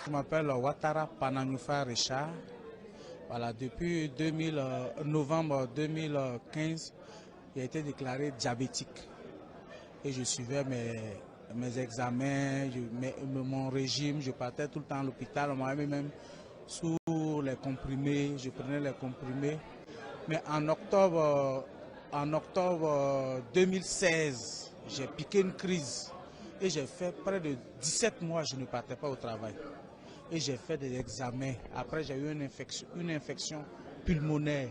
Je m'appelle Ouattara Pananoufa Richard. Voilà, depuis novembre 2015, j'ai été déclaré diabétique. Et je suivais mes examens, mon régime, je partais tout le temps à l'hôpital, on m'avait mis même sous les comprimés, je prenais les comprimés. Mais en octobre 2016, j'ai piqué une crise et j'ai fait près de 17 mois, je ne partais pas au travail. Et j'ai fait des examens. Après, j'ai eu une infection pulmonaire.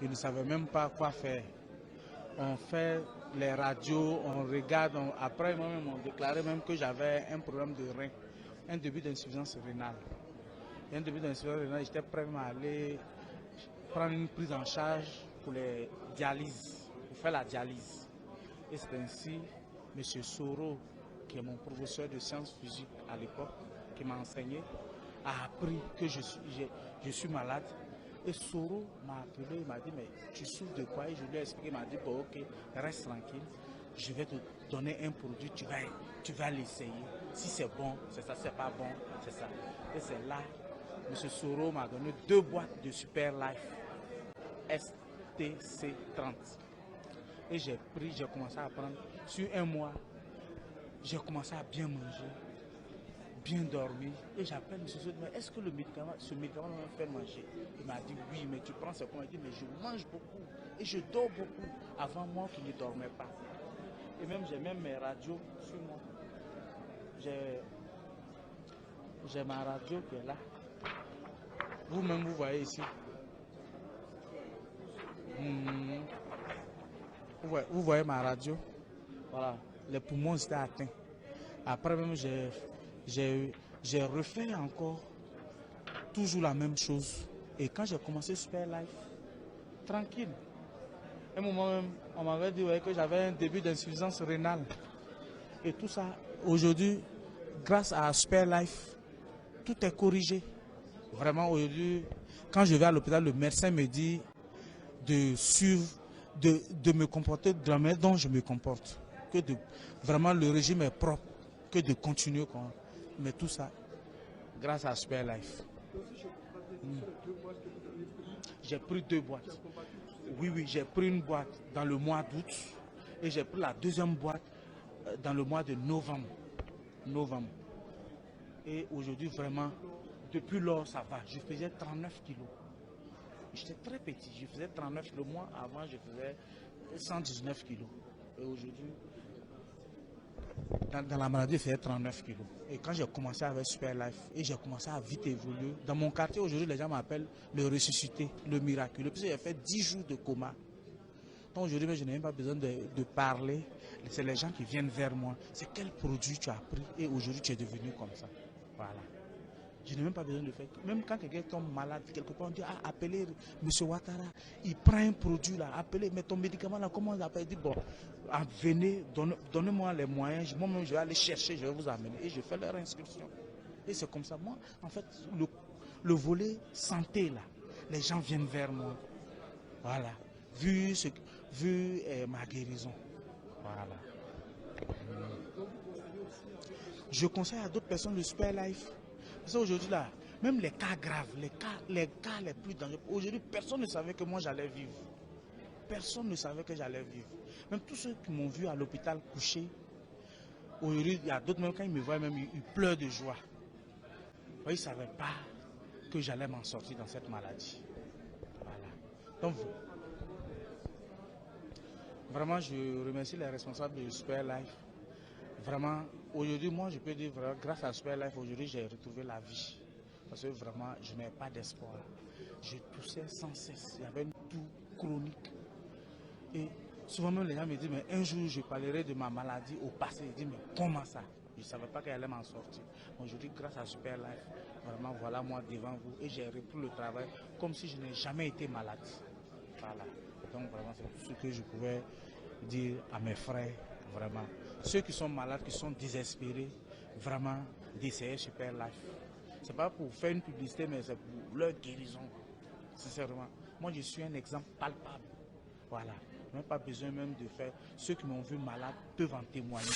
Je ne savais même pas quoi faire. On fait les radios, on regarde. Après, moi-même, on déclaré même que j'avais un problème de rein, un début d'insuffisance rénale. Et un début d'insuffisance rénale, j'étais prêt à aller prendre une prise en charge pour les dialyses, pour faire la dialyse. Et c'est ainsi, M. Soro, qui est mon professeur de sciences physiques à l'époque, qui m'a enseigné, a appris que je suis malade. Et Soro m'a appelé, il m'a dit, mais tu souffres de quoi? Et je lui ai expliqué, il m'a dit, bon, ok, reste tranquille, je vais te donner un produit, tu vas l'essayer. Si c'est bon, c'est ça, c'est pas bon, c'est ça. Et c'est là, M. Soro m'a donné 2 boîtes de Super Life STC30. Et j'ai commencé à prendre, sur un mois, j'ai commencé à bien manger, bien dormir. Et j'appelle M. Soro, mais est-ce que ce médicament me fait manger? Il m'a dit oui, mais tu prends ce qu'on m'a dit, mais je mange beaucoup et je dors beaucoup. Avant moi qui ne dormais pas. Et même j'ai même mes radios sur moi. J'ai ma radio qui est là. Vous-même, vous voyez ici. Vous voyez ma radio. Voilà, les poumons étaient atteints. Après même, j'ai refait encore toujours la même chose. Et quand j'ai commencé Super Life, tranquille. À un moment même, on m'avait dit que j'avais un début d'insuffisance rénale. Et tout ça, aujourd'hui, grâce à Super Life, tout est corrigé. Vraiment, aujourd'hui, quand je vais à l'hôpital, le médecin me dit de suivre, de me comporter de la manière dont je me comporte. Vraiment, le régime est propre, que de continuer. Mais tout ça, grâce à Super Life. J'ai pris 2 boîtes. Oui, j'ai pris une boîte dans le mois d'août et j'ai pris la deuxième boîte dans le mois de novembre. Et aujourd'hui, vraiment, depuis lors, ça va. Je faisais 39 kilos. J'étais très petit. Je faisais 39 kilos. Le mois avant, je faisais 119 kilos. Et aujourd'hui, dans la maladie, je faisais 39 kilos. Et quand j'ai commencé avec Super Life, et j'ai commencé à vite évoluer, dans mon quartier, aujourd'hui, les gens m'appellent le ressuscité, le miraculeux. Puis j'ai fait 10 jours de coma. Donc aujourd'hui, je n'ai même pas besoin de parler. C'est les gens qui viennent vers moi. C'est quel produit tu as pris et aujourd'hui tu es devenu comme ça. Voilà. Je n'ai même pas besoin de faire. Même quand quelqu'un tombe malade, quelque part, on dit, appelez M. Ouattara, il prend un produit là, appelez, mais ton médicament là, comment on l'appelle? Il dit, bon, venez, donnez-moi les moyens, moi-même je vais aller chercher, je vais vous amener. Et je fais leur inscription. Et c'est comme ça. Moi, en fait, le volet santé là, les gens viennent vers moi. Voilà. Vu ma guérison. Voilà. Je conseille à d'autres personnes le Super Life. Parce qu'aujourd'hui, là, même les cas graves, les cas les plus dangereux, aujourd'hui, personne ne savait que moi j'allais vivre. Personne ne savait que j'allais vivre. Même tous ceux qui m'ont vu à l'hôpital couché, aujourd'hui, il y a d'autres, même quand ils me voient, même ils pleurent de joie. Ils ne savaient pas que j'allais m'en sortir dans cette maladie. Voilà. Donc, vraiment, je remercie les responsables de Super Life. Vraiment, aujourd'hui, moi, je peux dire, vraiment, grâce à Super Life, aujourd'hui, j'ai retrouvé la vie. Parce que vraiment, je n'ai pas d'espoir. Je toussais sans cesse. Il y avait une toux chronique. Et souvent, même les gens me disent, mais un jour, je parlerai de ma maladie au passé. Ils disent, mais comment ça? Je ne savais pas qu'elle allait m'en sortir. Aujourd'hui, grâce à Super Life, vraiment, voilà moi devant vous. Et j'ai repris le travail comme si je n'ai jamais été malade. Voilà. Donc, vraiment, c'est tout ce que je pouvais dire à mes frères, vraiment. Ceux qui sont malades, qui sont désespérés, vraiment, d'essayer Super Life. Ce n'est pas pour faire une publicité, mais c'est pour leur guérison. Sincèrement. Moi, je suis un exemple palpable. Voilà. Même pas besoin même de faire. Ceux qui m'ont vu malade peuvent en témoigner.